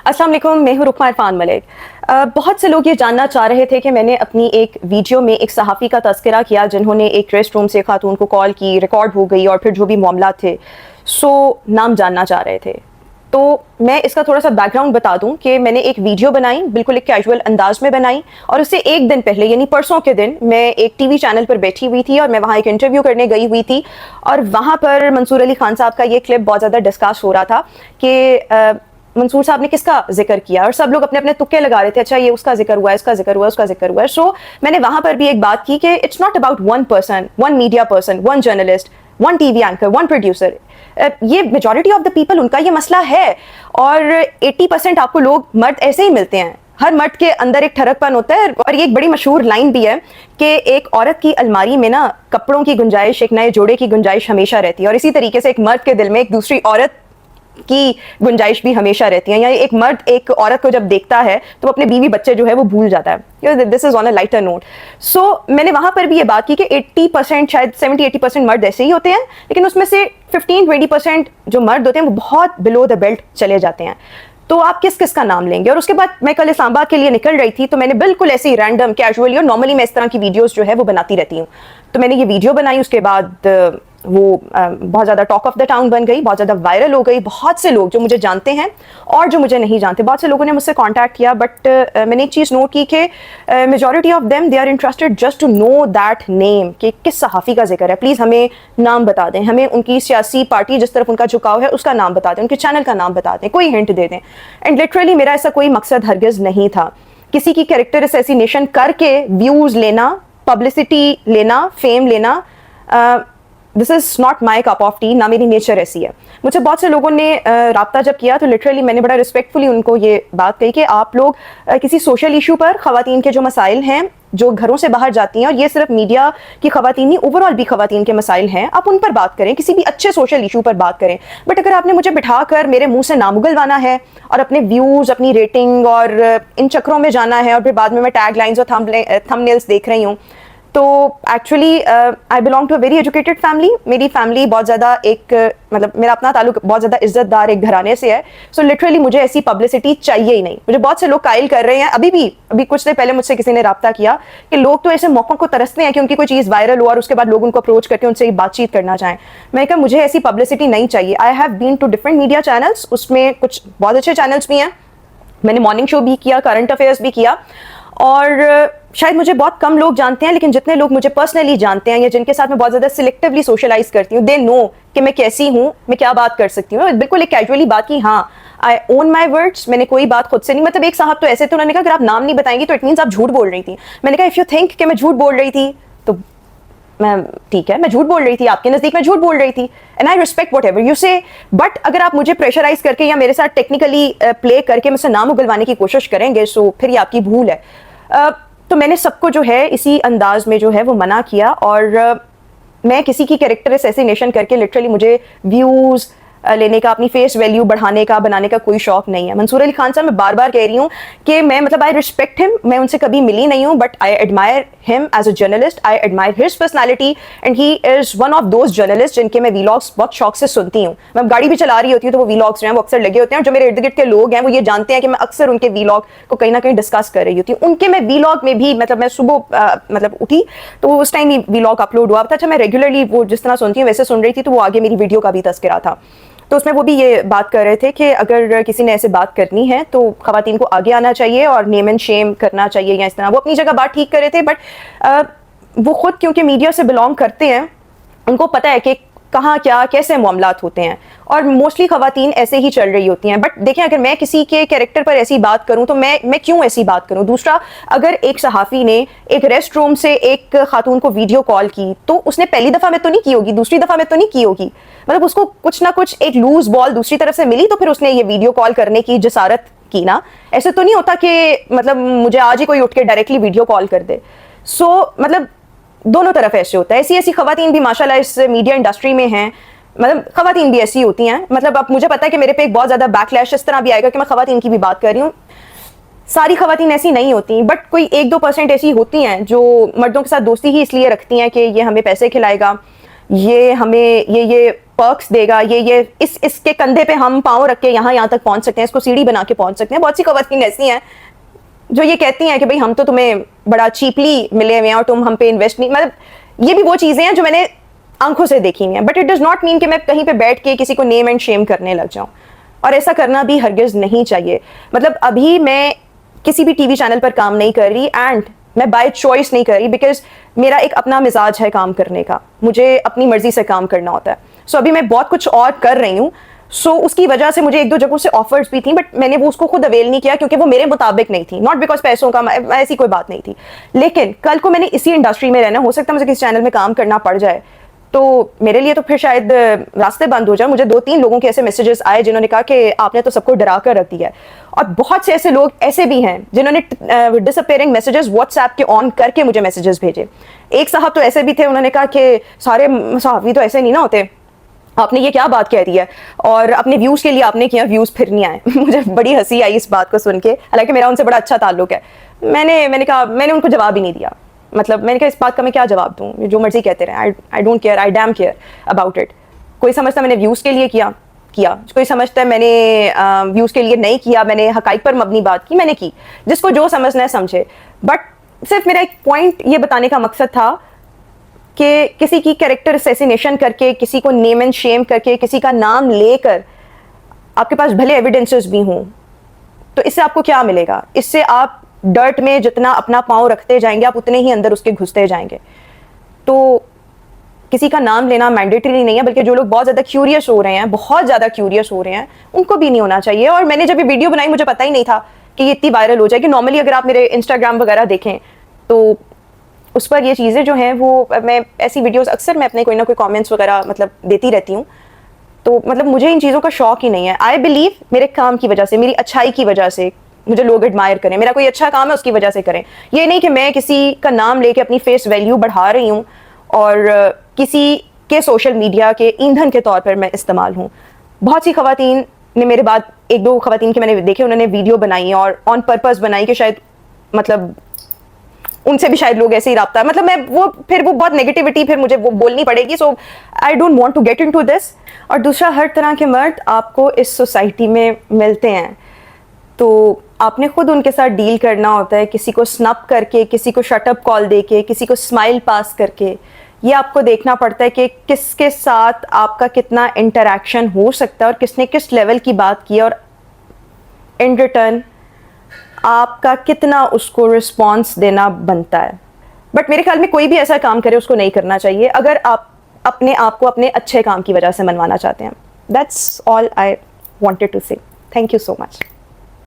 अस्सलाम वालेकुम, मैं हूँ रुकमा इरफान मलिक। बहुत से लोग ये जानना चाह रहे थे कि मैंने अपनी एक वीडियो में एक सहाफ़ी का तज़किरा किया जिन्होंने एक रेस्ट रूम से खातून को कॉल की, रिकॉर्ड हो गई और फिर जो भी मामला थे नाम जानना चाह रहे थे। तो मैं इसका थोड़ा सा बैकग्राउंड बता दूं कि मैंने एक वीडियो बनाई, बिल्कुल एक कैजुअल अंदाज में बनाई, और उससे एक दिन पहले यानी परसों के दिन मैं एक टीवी चैनल पर बैठी हुई थी और मैं वहाँ एक इंटरव्यू करने गई हुई थी और वहाँ पर मंसूर अली खान साहब का ये क्लिप बहुत ज़्यादा डिस्कस हो रहा था कि मंसूर साहब ने किसका जिक्र किया और सब लोग अपने अपने तुक्के लगा रहे थे, अच्छा ये उसका जिक्र हुआ है, इसका जिक्र हुआ है, उसका जिक्र हुआ है। सो मैंने वहाँ पर भी एक बात की कि it's not about one person, one media person, one journalist, one TV anchor, one producer. ये मेजॉरिटी ऑफ द पीपल उनका ये मसला है और 80% आपको लोग मर्द ऐसे ही मिलते हैं। हर मर्द के अंदर एक ठरकपन होता है और ये एक बड़ी मशहूर लाइन भी है कि एक औरत की अलमारी में ना कपड़ों की गुंजाइश, एक नए जोड़े की गुंजाइश हमेशा रहती है और इसी तरीके से एक मर्द के दिल में एक दूसरी औरत की गुंजाइश भी हमेशा रहती है। यानी एक मर्द एक औरत को जब देखता है तो अपने बीवी बच्चे जो है वो भूल जाता है। This is on a lighter note. So मैंने वहां पर भी ये बात की कि 80% शायद 70-80% मर्द ऐसे ही होते हैं, लेकिन उसमें से 15-20% जो मर्द होते हैं वो बहुत बिलो द बेल्ट चले जाते हैं। तो आप किस किस का नाम लेंगे? और उसके बाद मैं कल इस्लामाबाद के लिए निकल रही थी तो मैंने बिल्कुल ऐसे ही रैंडम कैजुअली, और नॉर्मली मैं इस तरह की वीडियोस जो है वो बनाती रहती हूँ, तो मैंने ये वीडियो बनाई। उसके बाद वो बहुत ज़्यादा टॉक ऑफ द टाउन बन गई, बहुत ज़्यादा वायरल हो गई। बहुत से लोग जो मुझे जानते हैं और जो मुझे नहीं जानते, बहुत से लोगों ने मुझसे कांटेक्ट किया, बट मैंने एक चीज़ नोट की कि majority of them they are interested just to know that name, कि किस सहाफ़ी का जिक्र है, प्लीज़ हमें नाम बता दें, हमें उनकी सियासी पार्टी जिस तरफ उनका झुकाव है उसका नाम बता दें, उनके चैनल का नाम बता दें, कोई हिंट दे दें। एंड लिटरली मेरा ऐसा कोई मकसद हरगिज़ नहीं था किसी की कैरेक्टर असैसिनेशन करके व्यूज़ लेना, पब्लिसिटी लेना, फेम लेना। This is not my cup of T, ना मेरी नेचर ऐसी है। मुझे बहुत से लोगों ने राब्ता जब किया तो लिटरली मैंने बड़ा रिस्पेक्टफुली उनको ये बात कही कि आप लोग किसी सोशल इशू पर ख़वातीन के जो मसाइल हैं, जो घरों से बाहर जाती हैं, और ये सिर्फ मीडिया की ख़वातीन नहीं, ओवरऑल भी ख़वातीन के मसाइल हैं, आप उन पर बात करें, किसी भी अच्छे सोशल इशू पर बात करें। बट अगर आपने मुझे बिठाकर मेरे मुंह से नाम उगलवाना है और अपने व्यूज़, अपनी रेटिंग और इन चक्रों में जाना है और फिर बाद में मैं टैग लाइन्स और थंबनेल्स देख रही हूँ, तो actually I belong to a very educated family. मेरी फैमिली बहुत ज़्यादा एक मतलब मेरा अपना ताल्लुक बहुत ज़्यादा इज्जतदार एक घराने से है। सो लिटरली मुझे ऐसी पब्लिसिटी चाहिए ही नहीं। मुझे बहुत से लोग कायल कर रहे हैं, अभी कुछ देर पहले मुझसे किसी ने राब्ता किया कि लोग तो ऐसे मौक़ों को तरसते हैं कि उनकी कोई चीज़ वायरल हो और उसके बाद लोग उनको अप्रोच करके उनसे बातचीत करना चाहें। मैं कहा मुझे ऐसी पब्लिसिटी नहीं चाहिए। I have been to different media channels, उसमें कुछ बहुत अच्छे चैनल्स भी हैं, मैंने मॉर्निंग शो भी किया, करंट अफेयर्स भी किया, और शायद मुझे बहुत कम लोग जानते हैं, लेकिन जितने लोग मुझे पर्सनली जानते हैं या जिनके साथ मैं बहुत ज़्यादा सिलेक्टिवली सोशलाइज करती हूँ, दे नो कि मैं कैसी हूँ, मैं क्या बात कर सकती हूँ। बिल्कुल एक कैजुअली बात की, हाँ आई ओन माई वर्ड्स, मैंने कोई बात खुद से नहीं, मतलब एक साहब तो ऐसे थे, उन्होंने कहा अगर आप नाम नहीं बताएंगी तो इट मीन्स आप झूठ बोल रही थी। मैंने कहा इफ़ यू थिंक कि मैं झूठ बोल रही थी तो मैं ठीक है, मैं झूठ बोल रही थी, आपके नज़दीक मैं झूठ बोल रही थी, and I respect what ever you से। बट अगर आप मुझे प्रेशराइज करके या मेरे साथ टेक्निकली प्ले करके मुझसे नाम उगलवाने की कोशिश करेंगे, सो फिर ये आपकी भूल है। तो मैंने सबको जो है इसी अंदाज में जो है वो मना किया, और मैं किसी की कैरेक्टर असैसिनेशन करके लिटरली मुझे व्यूज़ लेने का, अपनी फेस वैल्यू बढ़ाने का, बनाने का कोई शौक नहीं है। मंसूर अली खान साहब, मैं बार बार कह रही हूँ कि मैं मतलब आई रिस्पेक्ट हिम, मैं उनसे कभी मिली नहीं हूँ, but I admire him as a journalist, I admire his personality, and he is one of those journalists जिनके मैं वीलॉग्स बहुत शौक से सुनती हूँ। मैं गाड़ी भी चला रही होती हूँ तो वो वीलॉग्स जो हैं वो अक्सर लगे होते हैं, और जो मेरे इर्द गिर्द के लोग हैं वो ये जानते हैं कि मैं अक्सर उनके वीलॉग को कहीं ना कहीं डिस्कस कर रही होती हूँ। उनके मैं वीलॉग में भी मतलब मैं सुबह मतलब उठी तो उस टाइम ही वीलॉग अपलोड हुआ था। अच्छा, मैं रेगुलरली वो जिस तरह सुनती हूँ वैसे सुन रही थी, तो वो आगे मेरी वीडियो का भी तस्करा था, तो उसमें वो भी ये बात कर रहे थे कि अगर किसी ने ऐसे बात करनी है तो ख़वातीन को आगे आना चाहिए और नेम एंड शेम करना चाहिए या इस तरह। वो अपनी जगह बात ठीक कर रहे थे, बट वो खुद क्योंकि मीडिया से बिलोंग करते हैं, उनको पता है कि कहाँ क्या कैसे मामलात होते हैं, और मोस्टली ख़वातीन ऐसे ही चल रही होती हैं। बट देखें, अगर मैं किसी के कैरेक्टर पर ऐसी बात करूं तो मैं क्यों ऐसी बात करूं? दूसरा, अगर एक सहाफ़ी ने एक रेस्ट रूम से एक खातून को वीडियो कॉल की तो उसने पहली दफ़ा में तो नहीं की होगी, दूसरी दफ़ा में तो नहीं की होगी, मतलब उसको कुछ ना कुछ एक लूज बॉल दूसरी तरफ से मिली तो फिर उसने ये वीडियो कॉल करने की जसारत की ना। ऐसे तो नहीं होता कि मतलब मुझे आज ही कोई उठ के डायरेक्टली वीडियो कॉल कर दे। सो मतलब दोनों तरफ ऐसे होता है। ऐसी ख़वातीन भी माशाल्लाह इस मीडिया इंडस्ट्री में हैं, मतलब ख़वातीन भी ऐसी होती हैं। मतलब अब मुझे पता है कि मेरे पे एक बहुत ज़्यादा बैकलैश इस तरह भी आएगा कि मैं ख़वातीन की भी बात कर रही हूँ। सारी ख़वातीन ऐसी नहीं होती, बट कोई 1-2% ऐसी होती हैं जो मर्दों के साथ दोस्ती ही इसलिए रखती हैं कि ये हमें पैसे खिलाएगा, ये हमें ये perks देगा, ये इसके कंधे पे हम पाँव रख के यहाँ तक पहुंच सकते हैं, इसको सीढ़ी बना के पहुंच सकते हैं. बहुत सी खवातीन ऐसी हैं जो ये कहती हैं कि भाई हम तो तुम्हें बड़ा चीपली मिले हुए हैं और तुम हम पे इन्वेस्ट नहीं, मतलब ये भी वो चीजें हैं जो मैंने आंखों से देखी हुई हैं. But it does not mean कि मैं कहीं पे बैठ के किसी को नेम एंड शेम करने लग जाऊं, और ऐसा करना भी हरगिज नहीं चाहिए. मतलब अभी मैं किसी भी टीवी चैनल पर काम नहीं कर रही, एंड मैं बाय चॉइस नहीं कर रही, बिकॉज मेरा एक अपना मिजाज है काम करने का, मुझे अपनी मर्जी से काम करना होता है. सो अभी मैं बहुत कुछ और कर रही हूँ, सो उसकी वजह से मुझे एक दो जगहों से ऑफर्स भी थी, बट मैंने वो उसको खुद अवेल नहीं किया क्योंकि वो मेरे मुताबिक नहीं थी. नॉट बिकॉज पैसों का, ऐसी कोई बात नहीं थी. लेकिन कल को मैंने इसी इंडस्ट्री में रहना, हो सकता है मुझे किसी चैनल में काम करना पड़ जाए, तो मेरे लिए तो फिर शायद रास्ते बंद हो जाए. मुझे 2-3 लोगों के ऐसे मैसेजेस आए जिन्होंने कहा कि आपने तो सबको डरा कर रख दिया है. और बहुत से ऐसे लोग ऐसे भी हैं जिन्होंने डिसअपेयरिंग मैसेजेस व्हाट्सएप के ऑन करके मुझे मैसेजेस भेजे. एक साहब तो ऐसे भी थे, उन्होंने कहा कि सारे सहाफ़ी तो ऐसे नहीं ना होते, आपने ये क्या बात कह दी है, और अपने व्यूज़ के लिए आपने किया, व्यूज़ फिर नहीं आए. मुझे बड़ी हंसी आई इस बात को सुन के, हालांकि मेरा उनसे बड़ा अच्छा ताल्लुक है. मैंने कहा, मैंने उनको जवाब ही नहीं दिया. मतलब मैंने कहा इस बात का मैं क्या जवाब दूँ, जो मर्जी कहते रहे, I don't care, I dam care about it. कोई समझता मैंने व्यूज़ के लिए किया, कोई समझता है मैंने व्यूज़ के लिए नहीं किया, मैंने हकाइक पर मबनी बात की, मैंने की. जिसको जो समझना है समझे. बट सिर्फ मेरा एक पॉइंट ये बताने का मकसद था कि किसी की कैरेक्टर असैसिनेशन करके, किसी को नेम एंड शेम करके, किसी का नाम लेकर, आपके पास भले एविडेंसेस भी हों, तो इससे आपको क्या मिलेगा? इससे आप डर्ट में जितना अपना पाँव रखते जाएंगे, आप उतने ही अंदर उसके घुसते जाएंगे. तो किसी का नाम लेना मैंडेटरी नहीं है, बल्कि जो लोग बहुत ज़्यादा क्यूरियस हो रहे हैं, बहुत ज़्यादा क्यूरियस हो रहे हैं, उनको भी नहीं होना चाहिए. और मैंने जब ये वीडियो बनाई, मुझे पता ही नहीं था कि ये इतनी वायरल हो जाएगी. नॉर्मली अगर आप मेरे इंस्टाग्राम वगैरह देखें तो उस पर ये चीज़ें जो हैं वो, मैं ऐसी वीडियोस अक्सर मैं अपने कोई ना कोई कमेंट्स वगैरह मतलब देती रहती हूँ. तो मतलब मुझे इन चीज़ों का शौक ही नहीं है. आई बिलीव मेरे काम की वजह से, मेरी अच्छाई की वजह से मुझे लोग एडमायर करें, मेरा कोई अच्छा काम है उसकी वजह से करें. ये नहीं कि मैं किसी का नाम लेके अपनी फेस वैल्यू बढ़ा रही हूँ और किसी के सोशल मीडिया के ईंधन के तौर पर मैं इस्तेमाल हूँ. बहुत सी खवातीन ने मेरे बाद, 1-2 खवातीन के मैंने देखे, उन्होंने वीडियो बनाई और ऑन पर्पस बनाई कि शायद मतलब उनसे भी शायद लोग ऐसे ही रब्ता, मतलब मैं वो बहुत नेगेटिविटी फिर मुझे वो बोलनी पड़ेगी. So I don't want to get into this. और दूसरा, हर तरह के मर्द आपको इस सोसाइटी में मिलते हैं, तो आपने खुद उनके साथ डील करना होता है. किसी को स्नप करके, किसी को शटअप कॉल देके, किसी को स्माइल पास करके, ये आपको देखना पड़ता है कि किसके साथ आपका कितना इंटरेक्शन हो सकता है और किसने किस लेवल की बात की, और इन रिटर्न आपका कितना उसको रिस्पॉन्स देना बनता है. बट मेरे ख्याल में कोई भी ऐसा काम करे उसको नहीं करना चाहिए, अगर आप अपने आप को अपने अच्छे काम की वजह से मनवाना चाहते हैं. That's all I wanted to say. Thank you so much.